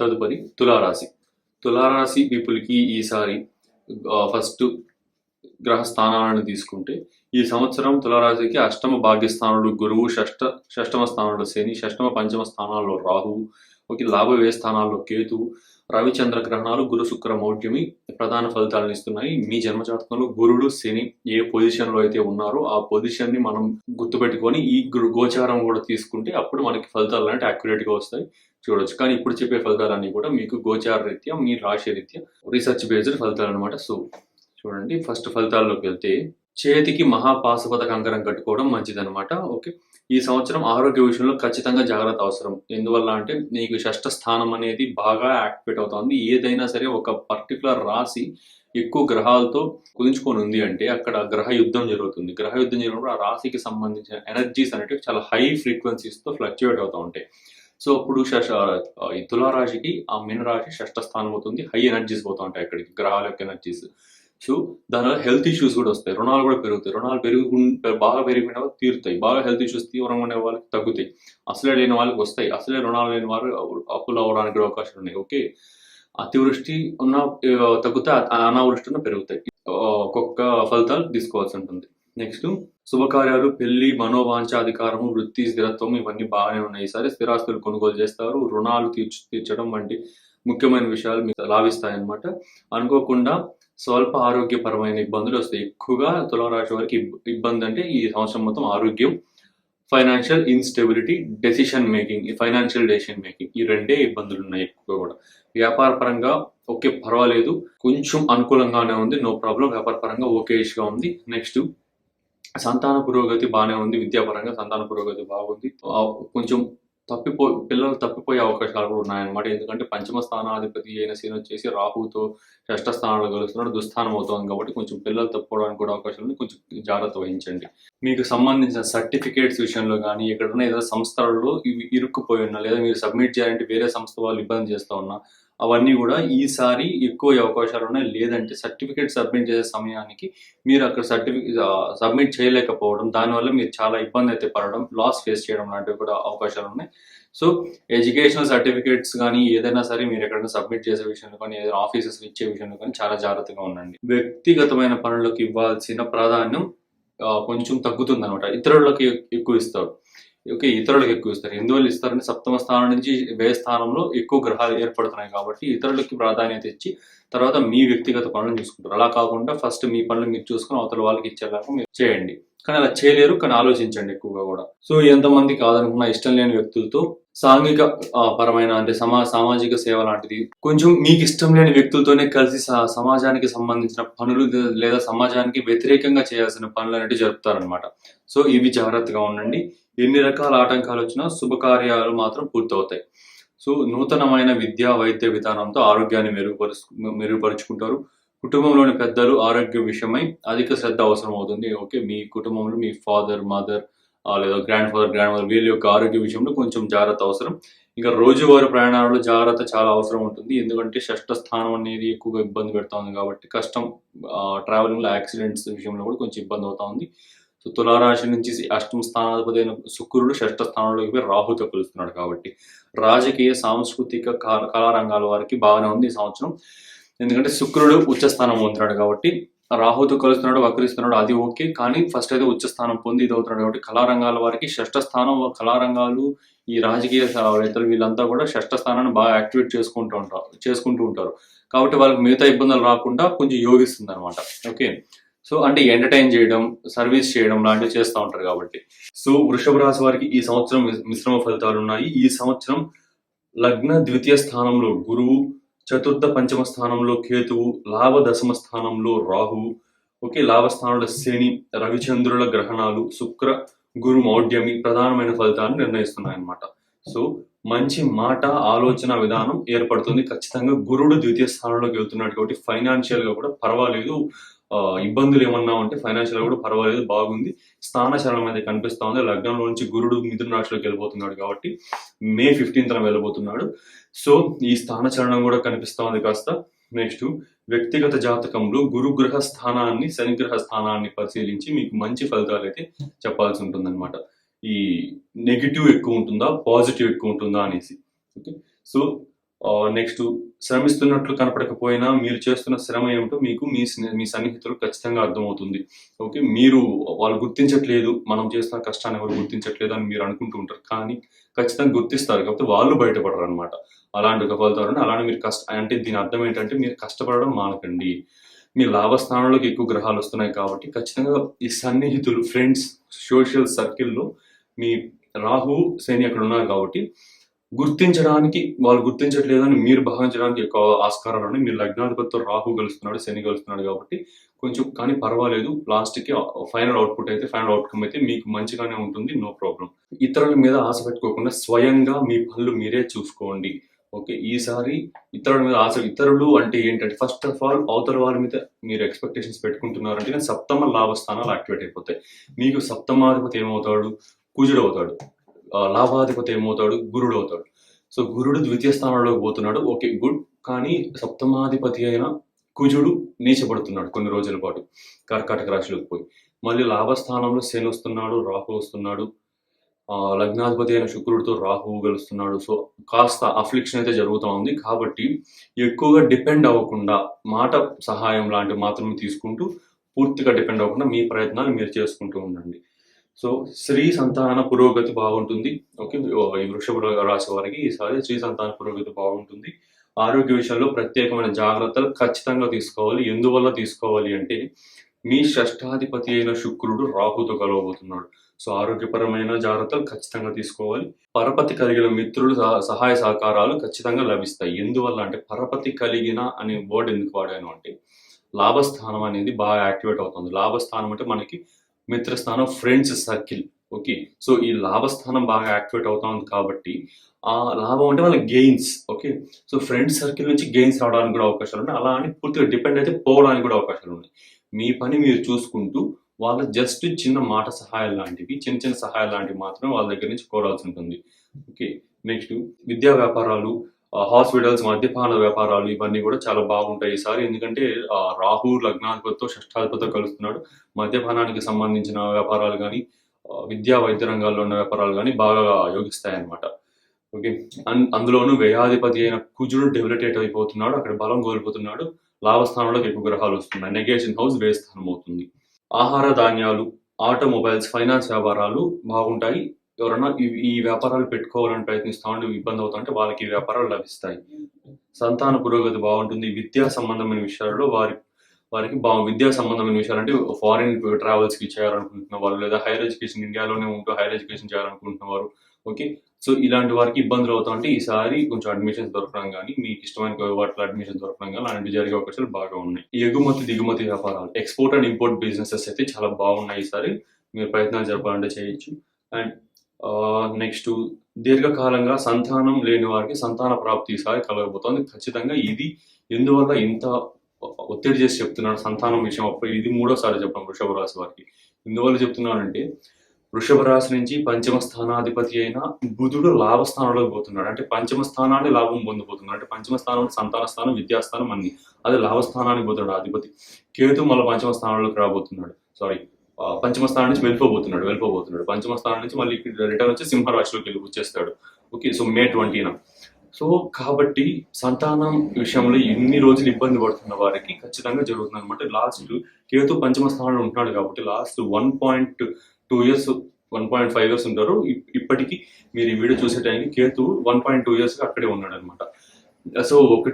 తదుపరి తులారాశి. తులారాశి పీపుల్కి ఈసారి ఫస్ట్ గ్రహ స్థానాలను తీసుకుంటే ఈ సంవత్సరం తులారాశికి అష్టమ భాగ్యస్థానంలో గురువు, షష్టమ స్థానంలో శని, షష్టమ పంచమ స్థానాల్లో రాహువు, లాభ వ్యయ స్థానాల్లో కేతువు, రవిచంద్ర గ్రహణాలు గురు శుక్ర మౌఢ్యమి ప్రధాన ఫలితాలను ఇస్తున్నాయి. మీ జన్మజాతకంలో గురుడు శని ఏ పొజిషన్ లో అయితే ఉన్నారో ఆ పొజిషన్ ని మనం గుర్తుపెట్టుకొని ఈ గోచారం కూడా తీసుకుంటే అప్పుడు మనకి ఫలితాలు అంటే యాక్యురేట్ గా వస్తాయి చూడొచ్చు. కానీ ఇప్పుడు చెప్పే ఫలితాలన్నీ కూడా మీకు గోచార రీత్యా మీ రాశి రీత్యా రీసెర్చ్ బేస్డ్ ఫలితాలు అనమాట. సో చూడండి, ఫస్ట్ ఫలితాల్లోకి వెళ్తే చేతికి మహాపాశుపత కంకణం కట్టుకోవడం మంచిదనమాట. ఓకే, ఈ సంవత్సరం ఆరోగ్య విషయంలో ఖచ్చితంగా జాగ్రత్త అవసరం. ఎందువల్ల అంటే నీకు షష్ఠ స్థానం అనేది బాగా యాక్టివేట్ అవుతుంది. ఏదైనా సరే ఒక పర్టికులర్ రాశి ఎక్కువ గ్రహాలతో కుదించుకొని ఉంది అంటే అక్కడ గ్రహ యుద్ధం జరుగుతుంది. గ్రహ యుద్ధం జరిగినప్పుడు ఆ రాశికి సంబంధించిన ఎనర్జీస్ అనేవి చాలా హై ఫ్రీక్వెన్సీస్తో ఫ్లక్చువేట్ అవుతూ ఉంటాయి. సో అప్పుడు ఈ తులారాశికి ఆ మీనరాశి షష్ఠ స్థానం అవుతుంది. హై ఎనర్జీస్ పోతూ ఉంటాయి అక్కడికి, గ్రహాల యొక్క ఎనర్జీస్. సో దానివల్ల హెల్త్ ఇష్యూస్ కూడా వస్తాయి, రుణాలు కూడా పెరుగుతాయి. రుణాలు బాగా పెరిగిన వాళ్ళు తీరుతాయి, బాగా హెల్త్ ఇష్యూస్ తీవ్రంగా ఉండే వాళ్ళకి తగ్గుతాయి, అసలే లేని వాళ్ళకి వస్తాయి, అసలే రుణాలు లేని వారు అప్పులు అవ్వడానికి కూడా అవకాశాలు ఉన్నాయి. ఓకే, అతివృష్టి ఉన్న తగ్గుతాయి, అనావృష్టి ఉన్న పెరుగుతాయి. ఒక్కొక్క ఫలితాలు తీసుకోవాల్సి ఉంటుంది. నెక్స్ట్ శుభకార్యాలు, పెళ్లి, మనోవాంఛ, అధికారము, వృత్తి, స్థిరత్వం ఇవన్నీ బాగానే ఉన్నాయి. ఈసారి స్థిరాస్తులు కొనుగోలు చేస్తారు. రుణాలు తీర్చడం వంటి ముఖ్యమైన విషయాలు మీకు లాభిస్తాయన్నమాట. అనుకోకుండా స్వల్ప ఆరోగ్యపరమైన ఇబ్బందులు వస్తాయి. ఎక్కువగా తులారాశి వారికి ఇబ్బంది అంటే ఈ సంవత్సరం మొత్తం ఆరోగ్యం, financial instability, financial decision making ఈ రెండే ఇబ్బందులు ఉన్నాయి ఎక్కువ కూడా. వ్యాపార పరంగా ఓకే పర్వాలేదు, కొంచెం అనుకూలంగానే ఉంది, నో ప్రాబ్లం. వ్యాపార పరంగా ఓకేష్గా ఉంది. నెక్స్ట్ సంతాన పురోగతి బాగానే ఉంది. విద్యాపరంగా సంతాన పురోగతి బాగుంది. కొంచెం పిల్లలు తప్పిపోయే అవకాశాలు కూడా ఉన్నాయన్నమాట. ఎందుకంటే పంచమ స్థానాధిపతి అయిన శని వచ్చేసి రాహుతో షష్ఠ స్థానాల్లో కలుస్తున్నాడు, దుస్థానం అవుతుంది కాబట్టి కొంచెం పిల్లలు తప్పుకోవడానికి కూడా అవకాశాలు ఉంది. కొంచెం జాగ్రత్త వహించండి. మీకు సంబంధించిన సర్టిఫికేట్స్ విషయంలో కానీ ఎక్కడన్నా ఏదైనా సంస్థలలో ఇవి ఇరుక్కుపోయి ఉన్నా, లేదా మీరు సబ్మిట్ చేయాలంటే వేరే సంస్థ వాళ్ళు ఇబ్బంది చేస్తూ ఉన్నా, అవన్నీ కూడా ఈసారి ఎక్కువ అవకాశాలు ఉన్నాయి. లేదంటే సర్టిఫికేట్ సబ్మిట్ చేసే సమయానికి మీరు అక్కడ సబ్మిట్ చేయలేకపోవడం, దానివల్ల మీరు చాలా ఇబ్బంది అయితే పడడం, లాస్ ఫేస్ చేయడం లాంటివి కూడా అవకాశాలు ఉన్నాయి. సో ఎడ్యుకేషనల్ సర్టిఫికేట్స్ కానీ ఏదైనా సరే మీరు ఎక్కడైనా సబ్మిట్ చేసే విషయంలో కానీ, ఏదైనా ఆఫీసెస్ ఇచ్చే విషయంలో కానీ చాలా జాగ్రత్తగా ఉండండి. వ్యక్తిగతమైన పనులకు ఇవ్వాల్సిన ప్రాధాన్యం కొంచెం తగ్గుతుంది అనమాట. ఇతరులకు ఎక్కువ ఇస్తారు. ఓకే, ఇతరులకు ఎక్కువ ఇస్తారు. ఎందువల్ల ఇస్తారంటే సప్తమ స్థానం నుంచి వ్యయ స్థానంలో ఎక్కువ గ్రహాలు ఏర్పడుతున్నాయి కాబట్టి ఇతరులకి ప్రాధాన్యత ఇచ్చి తర్వాత మీ వ్యక్తిగత పనులను చూసుకుంటారు. అలా కాకుండా ఫస్ట్ మీ పనులు మీరు చూసుకుని అవతల వాళ్ళకి ఇచ్చేలాగా మీరు చేయండి. కానీ అలా చేయలేరు, కానీ ఆలోచించండి ఎక్కువగా కూడా. సో ఎంతమంది కాదనుకున్న ఇష్టం లేని వ్యక్తులతో సాంఘిక పరమైన అంటే సామాజిక సేవ లాంటిది కొంచెం మీకు ఇష్టం లేని వ్యక్తులతోనే కలిసి సమాజానికి సంబంధించిన పనులు లేదా సమాజానికి వ్యతిరేకంగా చేయాల్సిన పనులు అనేవి జరుపుతారనమాట. సో ఇవి జాగ్రత్తగా ఉండండి. ఎన్ని రకాల ఆటంకాలు వచ్చినా శుభకార్యాలు మాత్రం పూర్తవుతాయి. సో నూతనమైన విద్యా వైద్య విధానంతో ఆరోగ్యాన్ని మెరుగుపరుచుకుంటారు. కుటుంబంలోని పెద్దలు ఆరోగ్య విషయమై అధిక శ్రద్ధ అవసరం అవుతుంది. ఓకే, మీ కుటుంబంలో మీ ఫాదర్, మదర్ లేదా గ్రాండ్ మదర్ వీళ్ళ యొక్క ఆరోగ్య విషయంలో కొంచెం జాగ్రత్త అవసరం. ఇంకా రోజువారీ ప్రయాణాలలో జాగ్రత్త చాలా అవసరం ఉంటుంది. ఎందుకంటే షష్ఠ స్థానం అనేది ఎక్కువగా ఇబ్బంది పెడతా ఉంది కాబట్టి కష్టం. ట్రావెలింగ్లో యాక్సిడెంట్స్ విషయంలో కూడా కొంచెం ఇబ్బంది అవుతా ఉంది. సో తులారాశి నుంచి అష్టమ స్థానాధిపతి అయిన శుక్రుడు షష్ఠ స్థానంలోకి పోయి రాహుతో కలుస్తున్నాడు కాబట్టి రాజకీయ, సాంస్కృతిక, కళారంగాల వారికి బాగానే ఉంది ఈ సంవత్సరం. ఎందుకంటే శుక్రుడు ఉచ్చస్థానం పొందుతున్నాడు కాబట్టి, రాహుతో కలుస్తున్నాడు, వక్రిస్తున్నాడు, అది ఓకే. కానీ ఫస్ట్ అయితే ఉచ్చస్థానం పొంది ఇది అవుతున్నాడు కాబట్టి కళారంగాల వారికి షష్ఠ స్థానం, కళారంగాలు, ఈ రాజకీయ వేత్తలు వీళ్ళంతా కూడా షష్ఠ స్థానాన్ని బాగా యాక్టివేట్ చేసుకుంటూ ఉంటారు కాబట్టి వాళ్ళకి మిగతా ఇబ్బందులు రాకుండా కొంచెం యోగిస్తుంది అనమాట. ఓకే, సో అంటే ఎంటర్టైన్ చేయడం, సర్వీస్ చేయడం లాంటివి చేస్తూ ఉంటారు కాబట్టి. సో వృషభ రాశి వారికి ఈ సంవత్సరం మిశ్రమ ఫలితాలు ఉన్నాయి. ఈ సంవత్సరం లగ్న ద్వితీయ స్థానంలో గురువు, చతుర్థ పంచమ స్థానంలో కేతువు, లాభ దశమ స్థానంలో రాహువు, ఓకే, లాభస్థానంలో శని, రవిచంద్రుల గ్రహణాలు, శుక్ర గురు మౌఢ్యమి ప్రధానమైన ఫలితాలను నిర్ణయిస్తున్నాయన్నమాట. సో మంచి మాట, ఆలోచన విధానం ఏర్పడుతుంది. ఖచ్చితంగా గురుడు ద్వితీయ స్థానంలోకి వెళ్తున్నాడు కాబట్టి ఫైనాన్షియల్ గా కూడా పర్వాలేదు. ఇబ్బందులు ఏమన్నా ఉంటే ఫైనాన్షియల్ కూడా పర్వాలేదు, బాగుంది. స్థానచలనం అయితే కనిపిస్తా ఉంది. లగ్నంలో నుంచి గురుడు మిథున రాశిలోకి వెళ్ళిపోతున్నాడు కాబట్టి మే 15న వెళ్ళబోతున్నాడు. సో ఈ స్థానచలనం కూడా కనిపిస్తా ఉంది కాస్త. నెక్స్ట్ వ్యక్తిగత జాతకంలో గురుగ్రహ స్థానాన్ని, శనిగ్రహ స్థానాన్ని పరిశీలించి మీకు మంచి ఫలితాలు అయితే చెప్పాల్సి ఉంటుందన్నమాట. ఈ నెగిటివ్ ఎక్కువ ఉంటుందా, పాజిటివ్ ఎక్కువ ఉంటుందా అనేసి. ఓకే, సో నెక్స్ట్ శ్రమిస్తున్నట్లు కనపడకపోయినా మీరు చేస్తున్న శ్రమ ఏమిటో మీకు మీ సన్నిహితులు ఖచ్చితంగా అర్థమవుతుంది. ఓకే. మీరు వాళ్ళు గుర్తించట్లేదు, మనం చేస్తున్న కష్టాన్ని ఎవరు గుర్తించట్లేదు అని మీరు అనుకుంటూ ఉంటారు. కానీ ఖచ్చితంగా గుర్తిస్తారు. కాకపోతే వాళ్ళు బయటపడరనమాట. అలాంటి ఒక ఫలితాలు అలానే మీరు అంటే దీని అర్థం ఏంటంటే మీరు కష్టపడడం మానకండి. మీ లాభస్థానంలోకి ఎక్కువ గ్రహాలు వస్తున్నాయి కాబట్టి ఖచ్చితంగా ఈ సన్నిహితులు, ఫ్రెండ్స్, సోషల్ సర్కిల్‌లో మీ రాహు, శని అక్కడ ఉన్నారు కాబట్టి వాళ్ళు గుర్తించట్లేదని మీరు భావించడానికి ఎక్కువ ఆస్కారాలున్నాయి. మీరు లగ్నాధిపతితో రాహు కలుస్తున్నాడు, శని కలుస్తున్నాడు కాబట్టి కొంచెం కానీ పర్వాలేదు. లాస్ట్‌కి ఫైనల్ అవుట్‌కమ్ అయితే మీకు మంచిగానే ఉంటుంది. No problem. ఇతరుల మీద ఆశ పెట్టుకోకుండా స్వయంగా మీ పనులు మీరే చూసుకోండి. ఓకే. ఈసారి ఇతరులు అంటే ఏంటంటే ఫస్ట్ ఆఫ్ ఆల్ అవతల వారి మీద మీరు ఎక్స్‌పెక్టేషన్స్ పెట్టుకుంటున్నారంటే సప్తమ లాభ స్థానాలు యాక్టివేట్ అయిపోతాయి. మీకు సప్తమాధిపతి ఏమవుతాడు? కుజుడవుతాడు. లాభాధిపతి ఏమవుతాడు? గురుడవుతాడు. సో గురుడు ద్వితీయ స్థానంలోకి పోతున్నాడు. Okay, good. కానీ సప్తమాధిపతి అయిన కుజుడు నీచబడుతున్నాడు కొన్ని రోజుల పాటు కర్కాటక రాశిలోకి పోయి. మళ్ళీ లాభస్థానంలో శని వస్తున్నాడు, రాహు వస్తున్నాడు. లగ్నాధిపతి అయిన శుక్రుడితో రాహువు కలుస్తున్నాడు. సో కాస్త అఫ్లిక్షన్ అయితే జరుగుతూ ఉంది. కాబట్టి ఎక్కువగా డిపెండ్ అవ్వకుండా మాట సహాయం లాంటివి మాత్రమే తీసుకుంటూ పూర్తిగా డిపెండ్ అవ్వకుండా మీ ప్రయత్నాలు మీరు చేసుకుంటూ ఉండండి. సో స్త్రీ సంతాన పురోగతి బాగుంటుంది. ఓకే. ఈ వృషభ రాశి వారికి ఈసారి స్త్రీ సంతాన పురోగతి బాగుంటుంది. ఆరోగ్య విషయంలో ప్రత్యేకమైన జాగ్రత్తలు ఖచ్చితంగా తీసుకోవాలి. ఎందువల్ల తీసుకోవాలి అంటే మీ షష్ఠాధిపతి అయిన శుక్రుడు రాహుతో కలవబోతున్నాడు. సో ఆరోగ్యపరమైన జాగ్రత్తలు ఖచ్చితంగా తీసుకోవాలి. పరపతి కలిగిన మిత్రులు సహాయ సహకారాలు ఖచ్చితంగా లభిస్తాయి. ఎందువల్ల అంటే పరపతి కలిగిన అనే వర్డ్ ఎందుకు వాడాను అంటే లాభస్థానం అనేది బాగా యాక్టివేట్ అవుతుంది. లాభస్థానం అంటే మనకి మిత్రస్థానం, ఫ్రెండ్స్ సర్కిల్. ఓకే. సో ఈ లాభస్థానం బాగా యాక్టివేట్ అవుతా ఉంది కాబట్టి ఆ లాభం అంటే వాళ్ళ gains. Okay. So friends circle నుంచి గెయిన్స్ రావడానికి కూడా అవకాశాలు ఉన్నాయి. అలా అని పూర్తిగా డిపెండ్ అయితే పోవడానికి కూడా అవకాశాలు ఉన్నాయి. మీ పని మీరు చూసుకుంటూ వాళ్ళ జస్ట్ చిన్న మాట సహాయాలు లాంటివి, చిన్న చిన్న సహాయాలు లాంటివి మాత్రమే వాళ్ళ దగ్గర నుంచి కోరాల్సి ఉంటుంది. ఓకే. నెక్స్ట్ విద్యా వ్యాపారాలు, హాస్పిటల్స్, మద్యపాన వ్యాపారాలు ఇవన్నీ కూడా చాలా బాగుంటాయి ఈసారి. ఎందుకంటే రాహు లగ్నాధిపతితో షష్ఠాధిపతితో కలుస్తున్నాడు. మద్యపానానికి సంబంధించిన వ్యాపారాలు కానీ, విద్యా వైద్య రంగాల్లో ఉన్న వ్యాపారాలు కానీ బాగా యోగిస్తాయన్నమాట. ఓకే. అందులోనూ వ్యయాధిపతి అయిన కుజుడు డెబిలిటేట్ అయిపోతున్నాడు. అక్కడ బలం కోల్పోతున్నాడు. లాభస్థానంలోకి ఎక్కువ గ్రహాలు వస్తున్నాయి. నెగేషన్ హౌస్ వ్యయ స్థానం అవుతుంది. ఆహార ధాన్యాలు, ఆటోమొబైల్స్, ఫైనాన్స్ వ్యాపారాలు బాగుంటాయి. ఎవరైనా ఈ వ్యాపారాలు పెట్టుకోవాలని ప్రయత్నిస్తా ఉంటే ఇబ్బంది అవుతుంటే వాళ్ళకి ఈ వ్యాపారాలు లభిస్తాయి. సంతాన పురోగతి బాగుంటుంది. విద్యా సంబంధమైన విషయాల్లో వారికి విద్యా సంబంధమైన విషయాలు అంటే ఫారిన్ ట్రావెల్స్‌కి చేయాలనుకుంటున్న వాళ్ళు, లేదా హైయర్ ఎడ్యుకేషన్ ఇండియాలోనే ఉంటూ హైయర్ ఎడ్యుకేషన్ చేయాలనుకుంటున్న వారు. ఓకే. సో ఇలాంటి వారికి ఇబ్బందులు అవుతా ఉంటే ఈసారి కొంచెం అడ్మిషన్స్ దొరకడం కానీ, మీకు ఇష్టమైన వాటిలో అడ్మిషన్ దొరకడం కానీ అలాంటివి జరిగే అవకాశాలు బాగా ఉన్నాయి. ఎగుమతి, దిగుమతి వ్యాపారాలు, ఎక్స్‌పోర్ట్ అండ్ ఇంపోర్ట్ బిజినెసెస్ అయితే చాలా బాగున్నాయి ఈసారి. మీరు ప్రయత్నాలు జరపాలంటే చేయొచ్చు. అండ్ నెక్స్ట్ దీర్ఘకాలంగా సంతానం లేని వారికి సంతాన ప్రాప్తి ఈసారి కలగబోతోంది. ఖచ్చితంగా ఇది ఎందువల్ల ఇంత ఒత్తిడి చేసి చెప్తున్నాను సంతానం విషయం. ఇది మూడోసారి చెప్పడం వృషభ రాశి వారికి. ఎందువల్ల చెప్తున్నానంటే వృషభ రాశి నుంచి పంచమ స్థానాధిపతి అయిన బుధుడు లాభస్థానంలోకి పోతున్నాడు. అంటే పంచమ స్థానాన్ని లాభం పొందబోతున్నాడు. అంటే పంచమ స్థానం సంతాన స్థానం, విద్యాస్థానం అన్ని. అదే లాభస్థానానికి పోతున్నాడు అధిపతి. కేతు మళ్ళీ పంచమ స్థానంలోకి రాబోతున్నాడు. పంచమ స్థానం నుంచి వెళ్ళిపోబోతున్నాడు. పంచమ స్థానం నుంచి మళ్ళీ రిటర్న్ వచ్చి సింహరాశిలోకి వచ్చేస్తాడు. ఓకే. సో మే 20న. సో కాబట్టి సంతానం విషయంలో ఎన్ని రోజులు ఇబ్బంది పడుతున్న వారికి ఖచ్చితంగా జరుగుతుంది అనమాట. లాస్ట్ కేతు పంచమ స్థానంలో ఉంటున్నాడు కాబట్టి లాస్ట్ 1.2 ఇయర్స్, 1.5 ఇయర్స్ ఉంటారు. ఇప్పటికీ మీరు ఈ వీడియో చూసే టైంకి కేతు 1.2 ఇయర్స్ అక్కడే ఉన్నాడు అనమాట. సో ఒక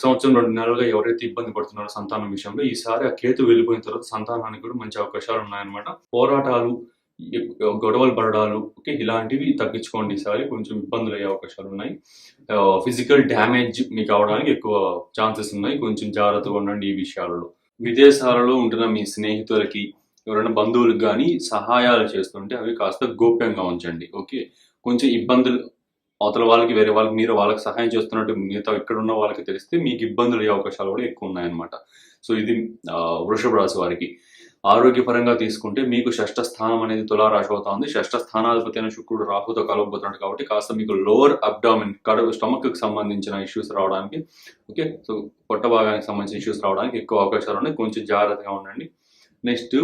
సంవత్సరం 2 నెలలుగా ఎవరైతే ఇబ్బంది పడుతున్నారో సంతానం విషయంలో ఈసారి ఆ కేతు వెళ్ళిపోయిన తర్వాత సంతానానికి కూడా మంచి అవకాశాలు ఉన్నాయన్నమాట. పోరాటాలు, గొడవలు పడడాలు, ఓకే, ఇలాంటివి తగ్గించుకోండి. ఈసారి కొంచెం ఇబ్బందులు అయ్యే అవకాశాలు ఉన్నాయి. ఫిజికల్ డ్యామేజ్ మీకు అవడానికి ఎక్కువ ఛాన్సెస్ ఉన్నాయి. కొంచెం జాగ్రత్తగా ఉండండి ఈ విషయాలలో. విదేశాలలో ఉంటున్న మీ స్నేహితులకి, ఎవరైనా బంధువులకు కానీ సహాయాలు చేస్తుంటే అవి కాస్త గోప్యంగా ఉంచండి. ఓకే. కొంచెం ఇబ్బందులు అవతల వాళ్ళకి, వేరే వాళ్ళకి, మీరు వాళ్ళకి సహాయం చేస్తున్నట్టు మిగతా ఇక్కడ ఉన్న వాళ్ళకి తెలిస్తే మీకు ఇబ్బందులు అయ్యే అవకాశాలు కూడా ఎక్కువ ఉన్నాయన్నమాట. సో ఇది వృషభ రాశి వారికి. ఆరోగ్యపరంగా తీసుకుంటే మీకు షష్ఠ స్థానం అనేది తులారాశి అవుతా ఉంది. షష్ఠ స్థానాధిపతి అయిన శుక్రుడు రాహుతో కలవబోతున్నాడు కాబట్టి కాస్త మీకు లోవర్ అబ్డామిన్, స్టమక్కి సంబంధించిన ఇష్యూస్ రావడానికి, ఓకే, సో పొట్ట భాగానికి సంబంధించిన ఇష్యూస్ రావడానికి ఎక్కువ అవకాశాలు ఉన్నాయి. కొంచెం జాగ్రత్తగా ఉండండి. నెక్స్ట్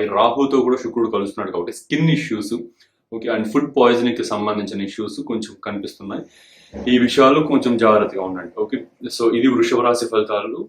ఈ రాహుతో కూడా శుక్రుడు కలుస్తున్నాడు కాబట్టి skin issues, okay, and food పాయిజనింగ్కి సంబంధించిన ఇష్యూస్ కొంచెం కనిపిస్తున్నాయి. ఈ విషయాలు కొంచెం జాగ్రత్తగా ఉండండి. ఓకే, సో ఇది వృషభ రాశి ఫలితాలు.